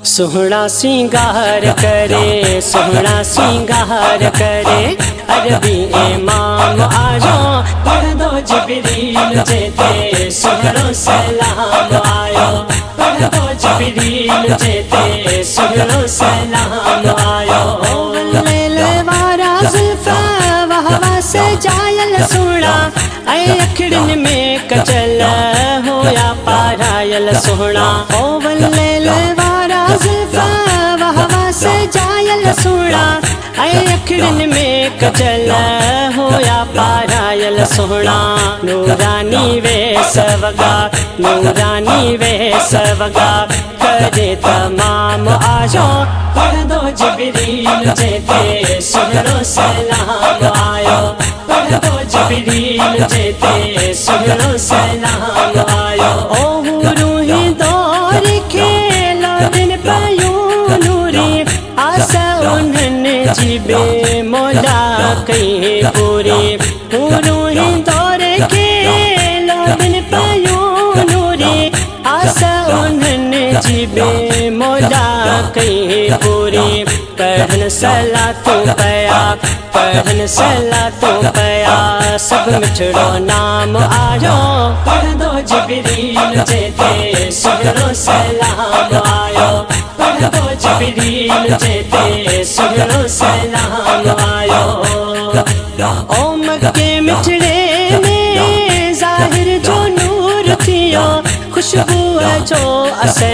सोहना सिंगार करे, सोहना सिंगार करे, अरबी इमाम आजो पढ़ दो जिब्रील जेते सुहरो सलाम आयो, पढ़ दो जिब्रील जेते सुहरो सलाम आयो। वारा जुल्फा वहवा से जायल सोना, ऐ अखड़न में कचल होया पारायल सोना। ओ वल्लेल वारा जुल्फा वहवा से जायल सोना, ऐ अखड़न में कचल होया पारायल सोना। नूरानी वे सवगा, नूरानी वे सवगा, करे तमाम आजो पढ़ दो जिब्रील जेते सुहरो सलाम आयो, पढ़ दो जिब्रील जेते सुहरो सलाम आयो। ओ रूही दौर खेलो दिन पायो नूरी, आशा उन्हने जीबे मौला कहीं पूरी। रूही दौर खेलो दिन पायो नूरी, आशा उन्हने जीबे मौला कहीं पूरी। पढ़न सला तो पया, पढ़न सला तो पया, सब मिठड़ो नाम आयो, पढ़ दो जिब्रील जेते सुहरो सलाम आयो, पढ़ दो जिब्रील जेते सुहरो सलाम आयो। ओ मक्के मिठड़े में ज़ाहिर जो नूर थियो, खुशबू जो असे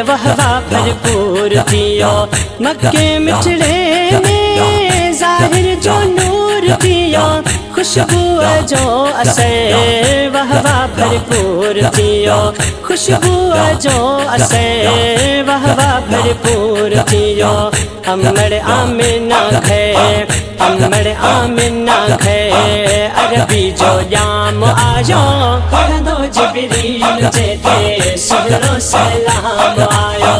वहवा भरपूर थियो। मक्के मिठड़े में ज़ाहिर जो नूर थियो, खुशबू जो असे वहवा भरपूर थियो। खुशबू जो असे वहवा भरपूर थियो। अमड़ आमिना खे, अमड़ आमिना खे, अरबी जो जाम आयो, पढ़ दो जिब्रील जेते सुहरो सलाम आयो,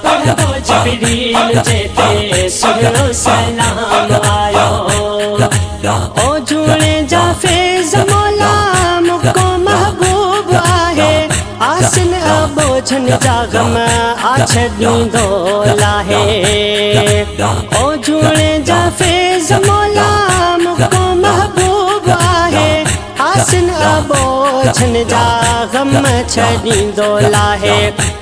पढ़ दो जिब्रील जेते सुहरो सलाम आयो। ओ झूले जाफे मौला मुको महबूब आहे, आसन बोझन जागम आछदी दोला है। ओ झूले जाफे मौला मुको महबूब आहे, आसन बोझन जागम छड़ी दोला है।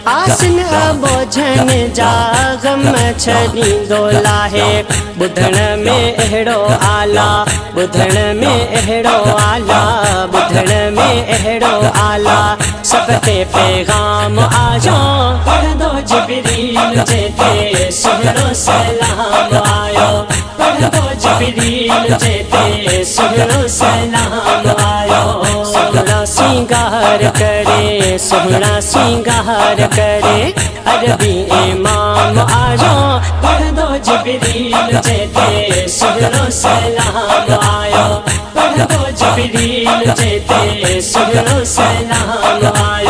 आसन बोझन जागम छड़ी दोला है। बुधन में अहड़ो आला, बुधन में अहड़ो आला, बुधन में अहड़ो आला, सबते पैगाम आजो, पढ़ दो जिब्रील जेते सुहरो सलाम आयो, पढ़ दो जिब्रील जेते सुहरो सलाम आयो। सोहना सिंगार करे, सोहना सिंगार करे, अरबी इमाम आजो, पढ़ दो जिब्रील जेते सुहरो सलाम आयो, पढ़ दो जिब्रील जेते सुहरो सलाम आयो।